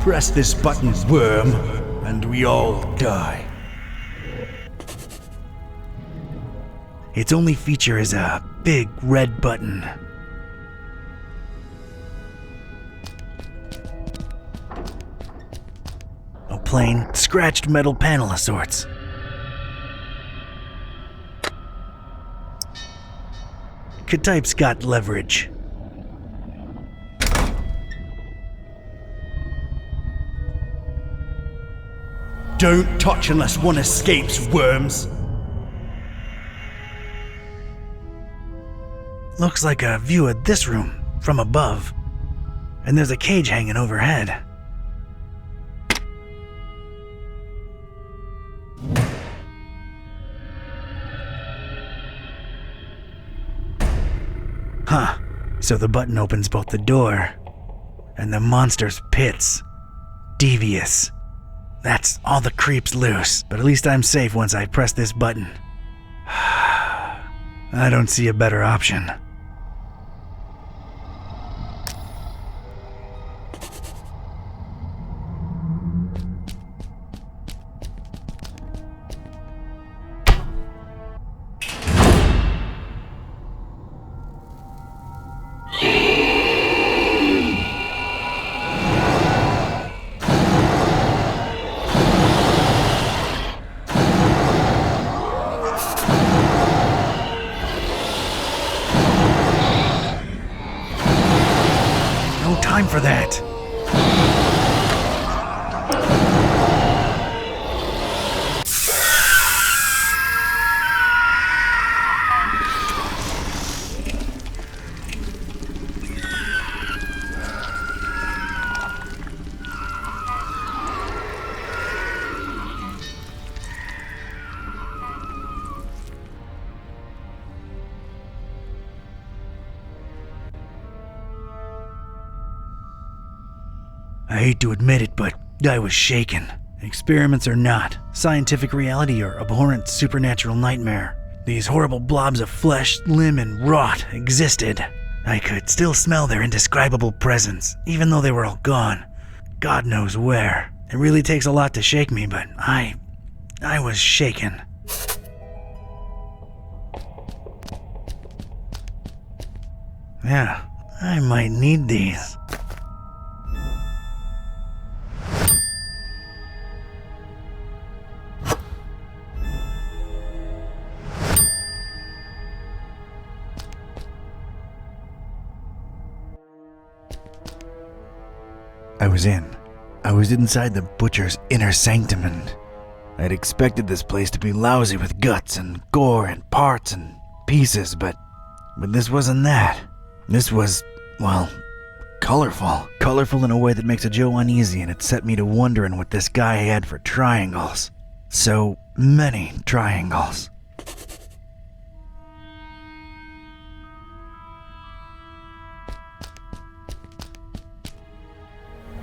Press this button, worm, and we all die. Its only feature is a big red button. A plain, scratched metal panel of sorts. K-Type's got leverage. Don't touch unless one escapes, worms. Looks like a view of this room from above. And there's a cage hanging overhead. Huh. So the button opens both the door and the monster's pits. Devious. That's all the creeps loose, but at least I'm safe once I press this button. I don't see a better option. Time for that. I hate to admit it, but I was shaken. Experiments or not, scientific reality or abhorrent supernatural nightmare, these horrible blobs of flesh, limb, and rot existed. I could still smell their indescribable presence, even though they were all gone. God knows where. It really takes a lot to shake me, but I was shaken. Yeah, I might need these. I was inside the butcher's inner sanctum, and I'd expected this place to be lousy with guts and gore and parts and pieces, but this wasn't that. This was, well, colorful. Colorful in a way that makes a Joe uneasy, and it set me to wondering what this guy had for triangles. So many triangles.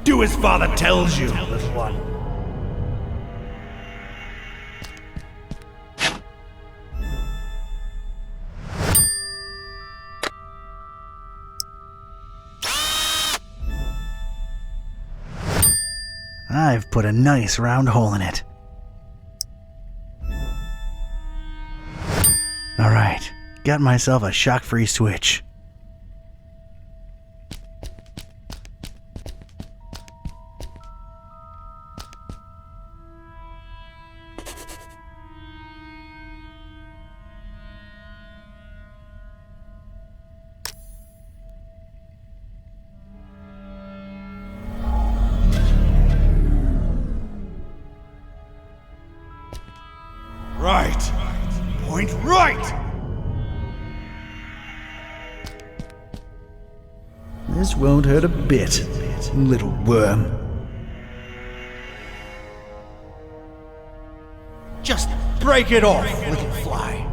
Do as father tells you, little one. I've put a nice round hole in it. Alright, got myself a shock-free switch. Right. Point right. This won't hurt a bit, little worm. Just break it off, little fly.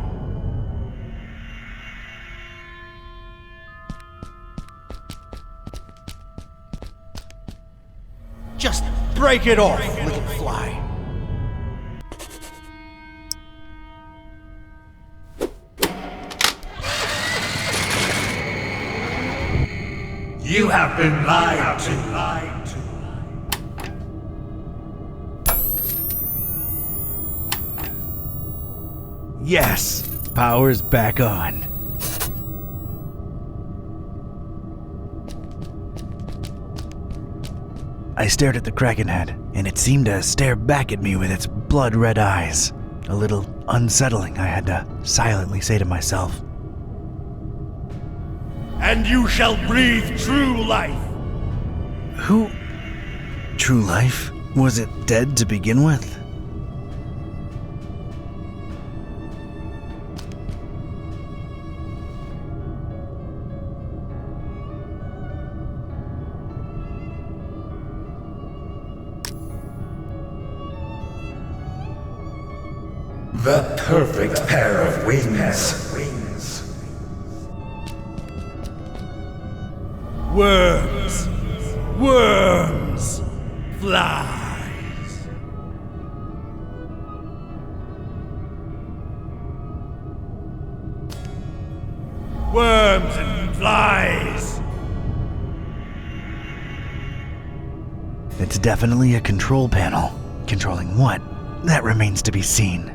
Just break it off, little fly. You have been lied to. Yes, power's back on. I stared at the Kraken head, and it seemed to stare back at me with its blood-red eyes. A little unsettling, I had to silently say to myself. And you shall breathe true life. Who? True life? Was it dead to begin with? The perfect pair of wings. Worms. Worms. Flies. Worms and flies. It's definitely a control panel. Controlling what? That remains to be seen.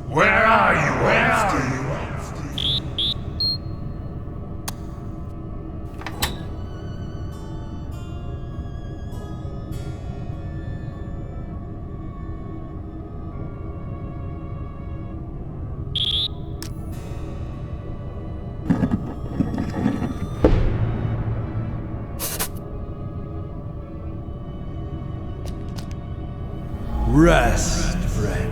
Where are you, Rest, friend.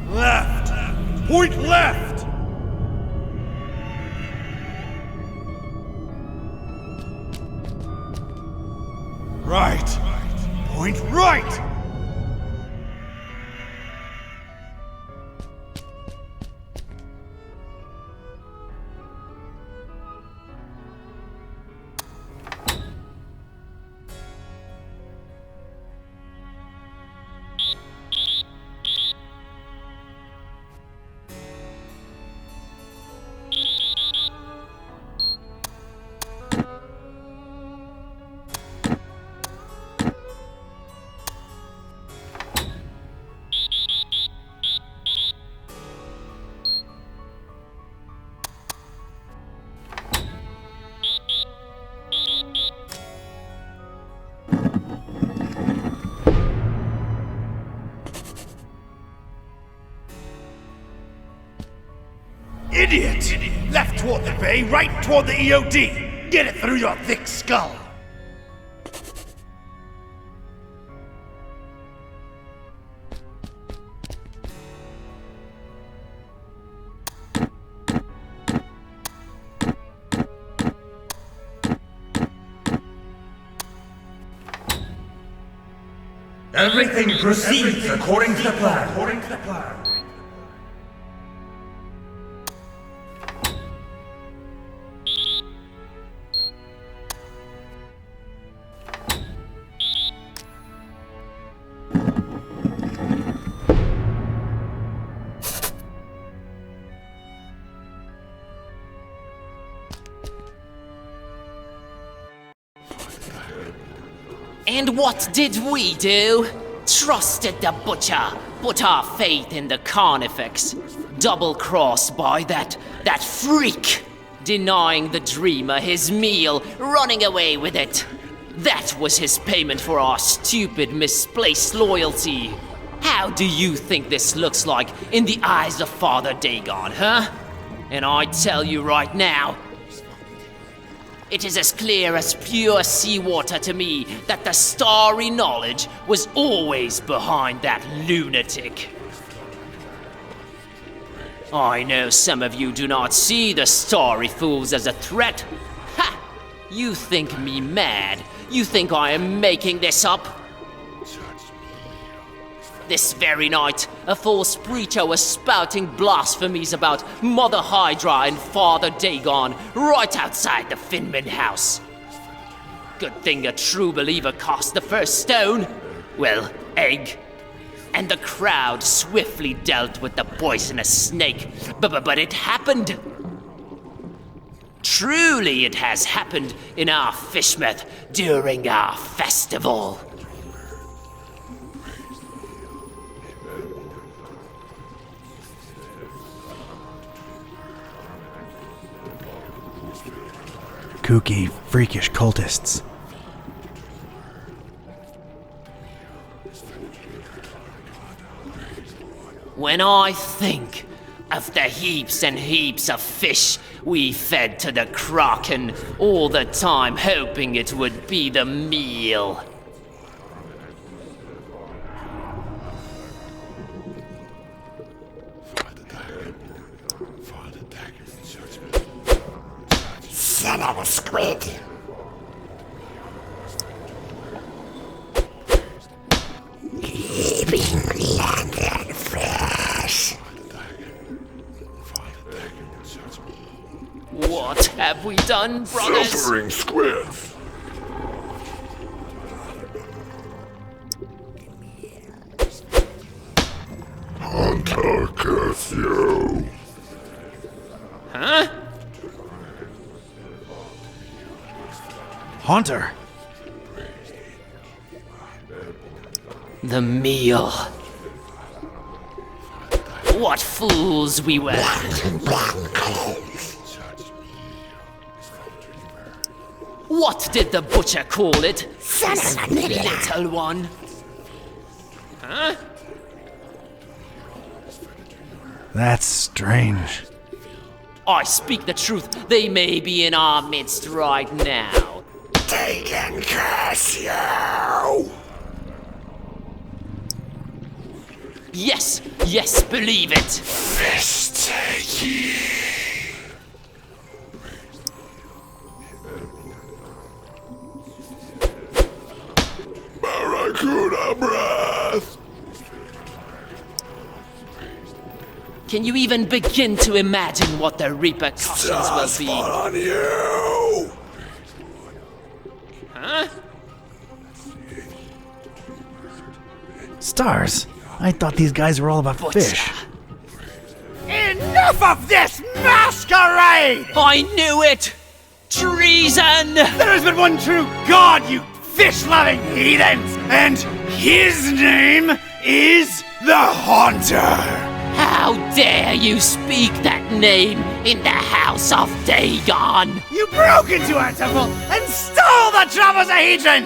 Left! Point left! Right! Point right! Idiot! Left toward the bay, right toward the EOD! Get it through your thick skull! Everything proceeds according to the plan. And what did we do? Trusted the butcher, put our faith in the carnifex, double-crossed by that freak, denying the dreamer his meal, running away with it. That was his payment for our stupid, misplaced loyalty. How do you think this looks like in the eyes of Father Dagon, huh? And I tell you right now, It is as clear as pure seawater to me that the starry knowledge was always behind that lunatic. I know some of you do not see the starry fools as a threat. Ha! You think me mad? You think I am making this up? This very night, a false preacher was spouting blasphemies about Mother Hydra and Father Dagon right outside the Finman house. Good thing a true believer cast the first stone. Well, egg. And the crowd swiftly dealt with the poisonous snake. But it happened. Truly it has happened in our fishmouth during our festival. Kooky, freakish cultists. When I think of the heaps and heaps of fish we fed to the Kraken, all the time hoping it would be the meal. Son of a squid. Leaving London fresh. What have we done, brothers? Suffering squids. Hunter curse you. Huh? Haunter! The meal. What fools we were. What did the butcher call it? Little one. Huh? That's strange. I speak the truth. They may be in our midst right now. They can curse you. Yes, yes, believe it. Fist ye. Barracuda breath. Can you even begin to imagine what the repercussions will be? On you. Huh? Stars? I thought these guys were all about Butcher. fish. Enough of this masquerade! I knew it! Treason! There has been one true God, you fish-loving heathens, and his name is the Haunter! How dare you speak that name in the house of Dagon? You broke into our temple and stole the trapezohedron!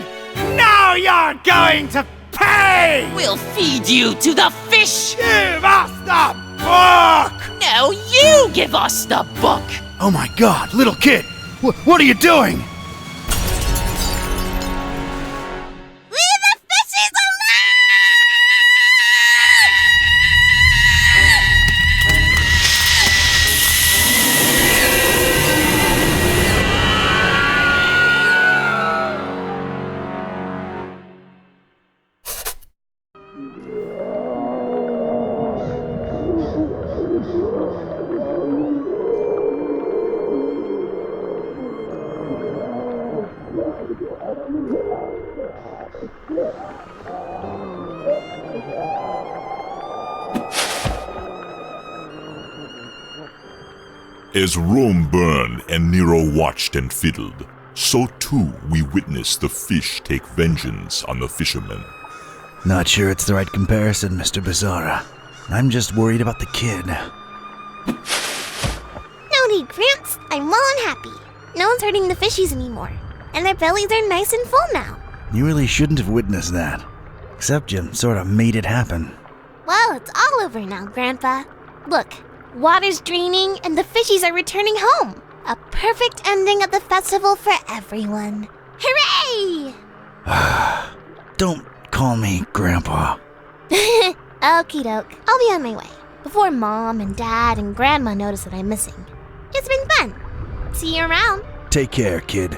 Now you're going to pay! We'll feed you to the fish! Give us the book! No, you give us the book! Oh my god, little kid! What are you doing? Leave the fishes alone! As Rome burned and Nero watched and fiddled, so too we witnessed the fish take vengeance on the fishermen. Not sure it's the right comparison, Mr. Bizarra. I'm just worried about the kid. No need, Gramps. I'm well and happy. No one's hurting the fishies anymore. And their bellies are nice and full now. You really shouldn't have witnessed that. Except you sort of made it happen. Well, it's all over now, Grandpa. Look, water's draining and the fishies are returning home. A perfect ending of the festival for everyone. Hooray! Don't call me Grandpa. Okie doke. I'll be on my way before Mom and Dad and Grandma notice that I'm missing. It's been fun. See you around. Take care, kid.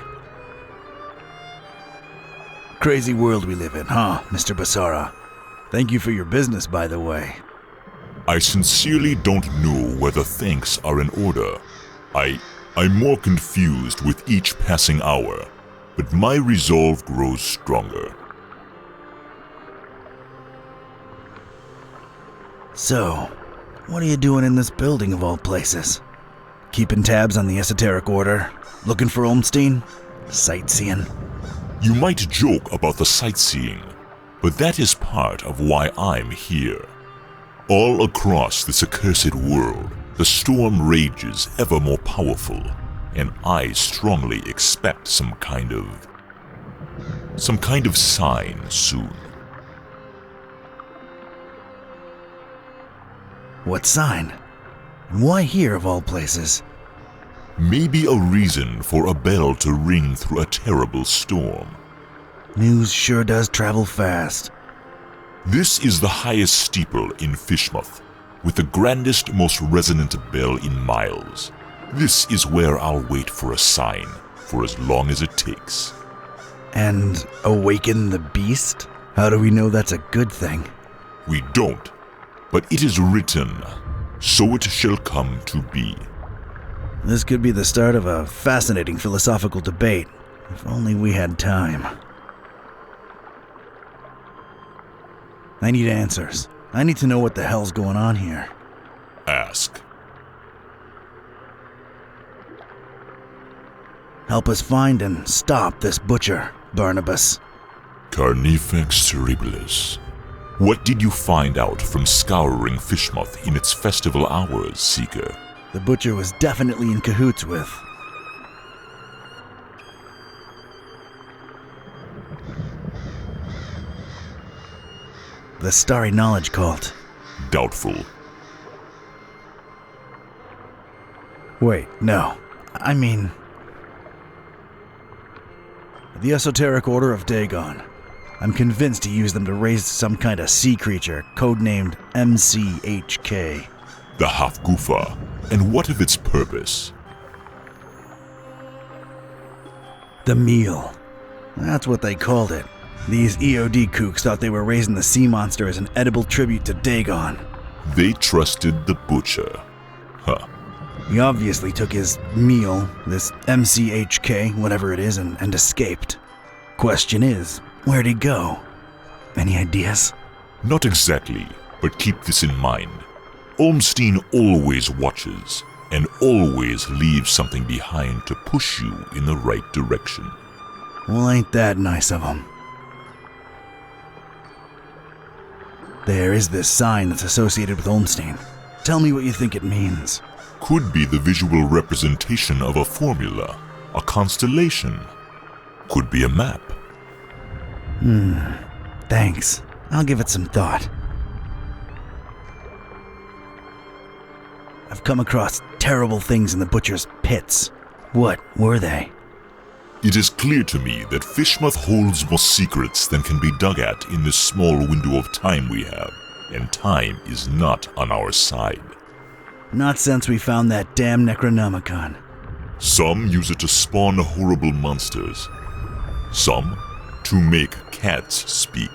Crazy world we live in, huh, Mr. Basara? Thank you for your business, by the way. I sincerely don't know whether thanks are in order. I'm more confused with each passing hour, but my resolve grows stronger. So, what are you doing in this building of all places? Keeping tabs on the Esoteric Order? Looking for Olmstein? Sightseeing? You might joke about the sightseeing, but that is part of why I'm here. All across this accursed world, the storm rages ever more powerful, and I strongly expect some kind of sign soon. What sign? And why here of all places? Maybe a reason for a bell to ring through a terrible storm. News sure does travel fast. This is the highest steeple in Fishmouth, with the grandest, most resonant bell in miles. This is where I'll wait for a sign, for as long as it takes. And awaken the beast? How do we know that's a good thing? We don't, but it is written, so it shall come to be. This could be the start of a fascinating philosophical debate, if only we had time. I need answers. I need to know what the hell's going on here. Ask. Help us find and stop this butcher, Barnabas. Carnifex terribilis. What did you find out from scouring Fishmouth in its festival hours, Seeker? The butcher was definitely in cahoots with. The Starry Knowledge Cult. Doubtful. Wait, no. I mean... the Esoteric Order of Dagon. I'm convinced he used them to raise some kind of sea creature, codenamed MCHK. The Hafgufa. And what of its purpose? The meal. That's what they called it. These EOD kooks thought they were raising the sea monster as an edible tribute to Dagon. They trusted the butcher. Huh. He obviously took his meal, this MCHK, whatever it is, and escaped. Question is, where'd he go? Any ideas? Not exactly, but keep this in mind. Olmstein always watches, and always leaves something behind to push you in the right direction. Well, ain't that nice of him. There is this sign that's associated with Olmstein. Tell me what you think it means. Could be the visual representation of a formula, a constellation. Could be a map. Thanks. I'll give it some thought. I've come across terrible things in the butcher's pits. What were they? It is clear to me that Fishmouth holds more secrets than can be dug at in this small window of time we have, and time is not on our side. Not since we found that damn Necronomicon. Some use it to spawn horrible monsters. Some to make cats speak.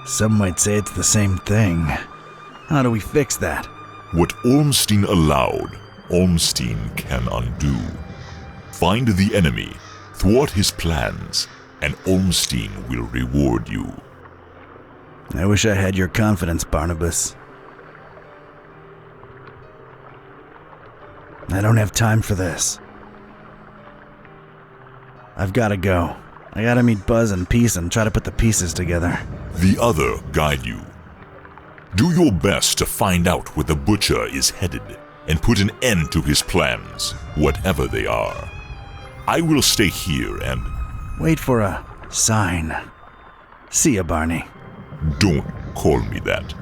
Some might say it's the same thing. How do we fix that? What Olmstein allowed, Olmstein can undo. Find the enemy, thwart his plans, and Olmstein will reward you. I wish I had your confidence, Barnabas. I don't have time for this. I've gotta go. I gotta meet Buzz and Peace and try to put the pieces together. The other guide you. Do your best to find out where the butcher is headed and put an end to his plans, whatever they are. I will stay here and... wait for a sign. See ya, Barney. Don't call me that.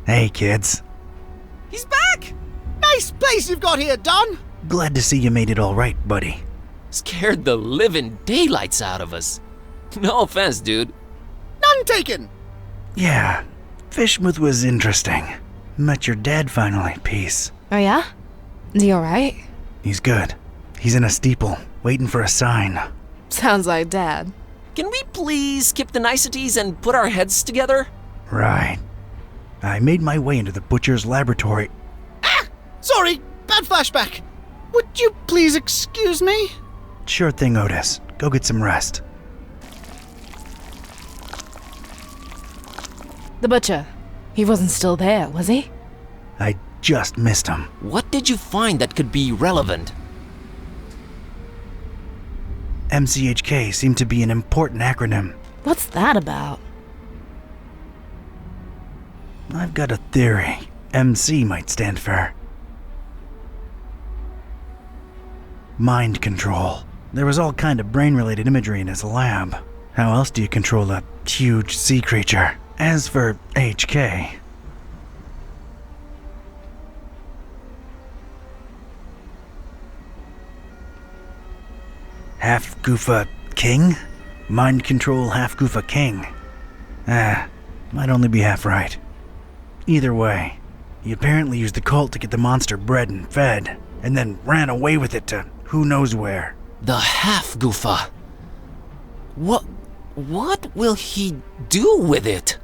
Hey, kids. He's back! Nice place you've got here, Don. Glad to see you made it all right, buddy. Scared the living daylights out of us. No offense, dude. None taken. Yeah, Fishmouth was interesting. Met your dad finally, Peace. Oh yeah? Is he alright? He's good. He's in a steeple, waiting for a sign. Sounds like Dad. Can we please skip the niceties and put our heads together? Right. I made my way into the butcher's laboratory. Sorry, bad flashback. Would you please excuse me? Sure thing, Otis. Go get some rest. The butcher. He wasn't still there, was he? I just missed him. What did you find that could be relevant? MCHK seemed to be an important acronym. What's that about? I've got a theory. MC might stand for mind control. There was all kind of brain-related imagery in his lab. How else do you control a huge sea creature? As for HK... Half Goofa King? Mind control half Goofa King. Might only be half right. Either way, he apparently used the cult to get the monster bred and fed, and then ran away with it to who knows where. The half-goofa. What will he do with it?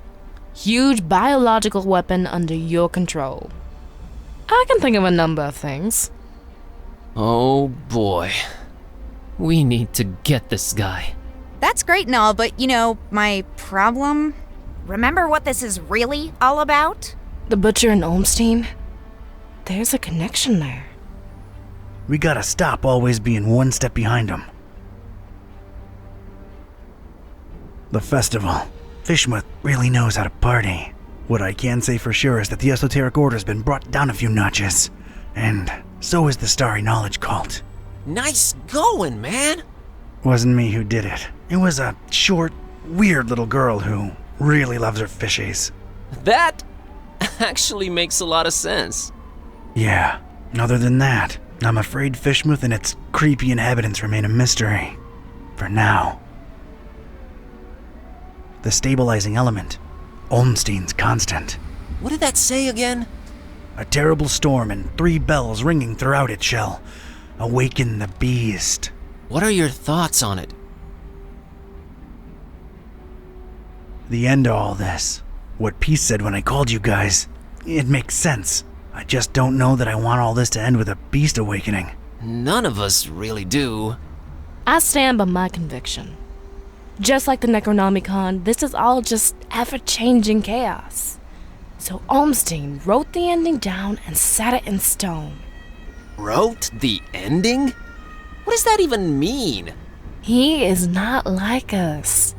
Huge biological weapon under your control. I can think of a number of things. Oh boy. We need to get this guy. That's great and all, but my problem? Remember what this is really all about? The butcher and Olmstein? There's a connection there. We gotta stop always being one step behind him. The festival. Fishmouth really knows how to party. What I can say for sure is that the Esoteric Order's been brought down a few notches. And so is the Starry Knowledge Cult. Nice going, man! Wasn't me who did it. It was a short, weird little girl who really loves her fishies. That actually makes a lot of sense. Yeah, other than that, I'm afraid Fishmouth and its creepy inhabitants remain a mystery. For now. The stabilizing element. Olmstein's constant. What did that say again? A terrible storm and 3 bells ringing throughout it shall awaken the beast. What are your thoughts on it? The end to all this. What Peace said when I called you guys. It makes sense. I just don't know that I want all this to end with a beast awakening. None of us really do. I stand by my conviction. Just like the Necronomicon, this is all just ever-changing chaos. So Olmstein wrote the ending down and set it in stone. Wrote the ending? What does that even mean? He is not like us.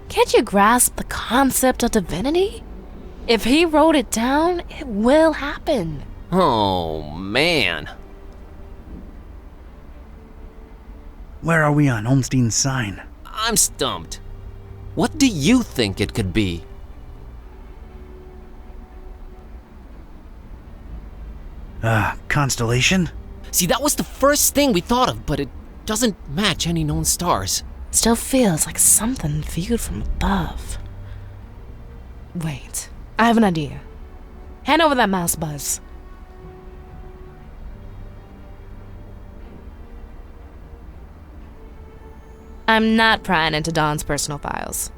Can't you grasp the concept of divinity? If he wrote it down, it will happen. Oh, man. Where are we on Olmstein's sign? I'm stumped. What do you think it could be? Constellation? See, that was the first thing we thought of, but it doesn't match any known stars. Still feels like something viewed from above. Wait, I have an idea. Hand over that mouse, Buzz. I'm not prying into Don's personal files.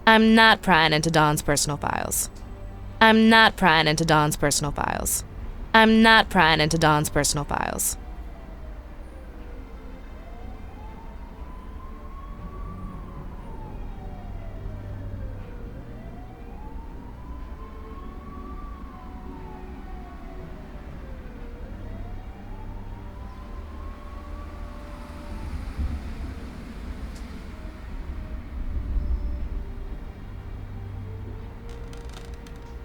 I'm not prying into Don's personal files. I'm not prying into Don's personal files. I'm not prying into Don's personal files.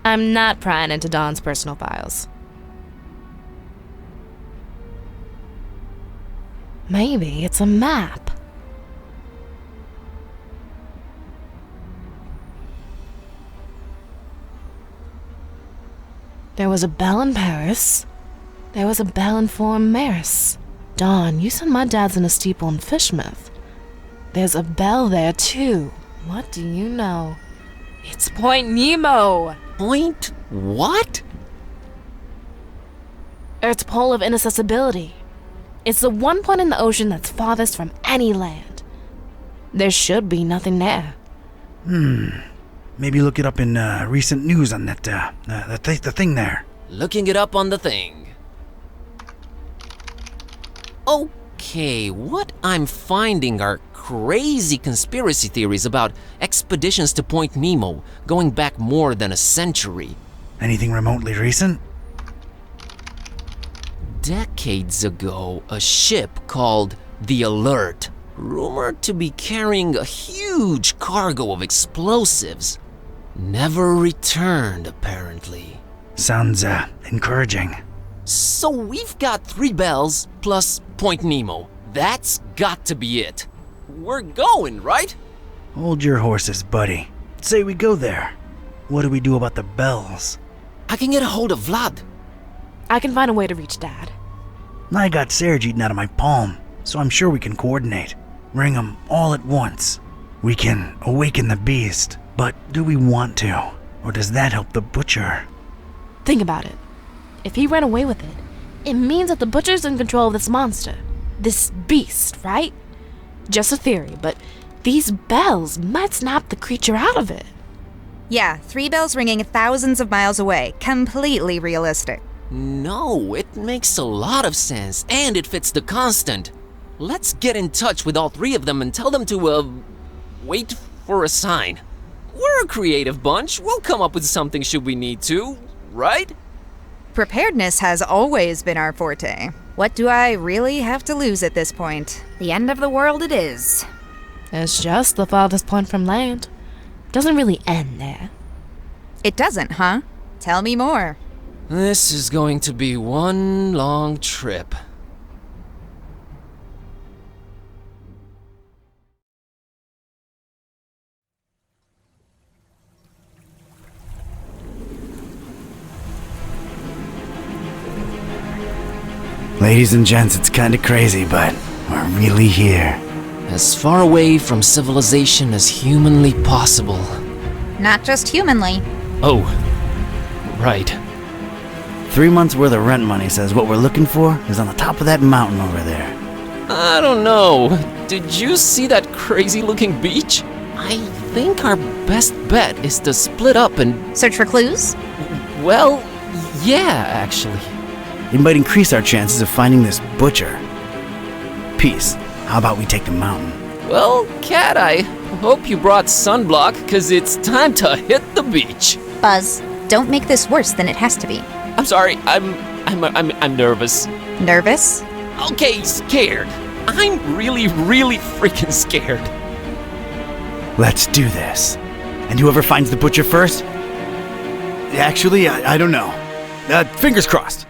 I'm not prying into Don's personal files. Maybe it's a map. There was a bell in Paris. There was a bell in Fort Maris. Dawn, you said my dad's in a steeple in Fishmouth. There's a bell there, too. What do you know? It's Point Nemo! Point what? Earth's pole of inaccessibility. It's the one point in the ocean that's farthest from any land. There should be nothing there. Maybe look it up in recent news on that, the thing there. Looking it up on the thing. Okay, what I'm finding are crazy conspiracy theories about expeditions to Point Nemo going back more than a century. Anything remotely recent? Decades ago, a ship called the Alert, rumored to be carrying a huge cargo of explosives, never returned apparently. Sounds, encouraging. So we've got 3 bells plus Point Nemo. That's got to be it. We're going, right? Hold your horses, buddy. Say we go there. What do we do about the bells? I can get a hold of Vlad. I can find a way to reach Dad. I got Serge eaten out of my palm, so I'm sure we can coordinate. Ring them all at once. We can awaken the beast, but do we want to? Or does that help the butcher? Think about it. If he ran away with it, it means that the butcher's in control of this monster. This beast, right? Just a theory, but these bells might snap the creature out of it. Yeah, 3 bells ringing thousands of miles away. Completely realistic. No, it makes a lot of sense, and it fits the constant. Let's get in touch with all 3 of them and tell them to, wait for a sign. We're a creative bunch. We'll come up with something should we need to, right? Preparedness has always been our forte. What do I really have to lose at this point? The end of the world it is. It's just the farthest point from land. Doesn't really end there. It doesn't, huh? Tell me more. This is going to be one long trip. Ladies and gents, it's kinda crazy, but we're really here. As far away from civilization as humanly possible. Not just humanly. Oh, right. 3 months worth of rent money says what we're looking for is on the top of that mountain over there. I don't know. Did you see that crazy looking beach? I think our best bet is to split up and... Search for clues? Well, yeah, actually. It might increase our chances of finding this butcher. Peace. How about we take the mountain? Well, Cat, I hope you brought sunblock, cause it's time to hit the beach. Buzz, don't make this worse than it has to be. I'm sorry, I'm nervous. Nervous? Okay, scared. I'm really freaking scared. Let's do this. And whoever finds the butcher first? Actually, I don't know. Fingers crossed.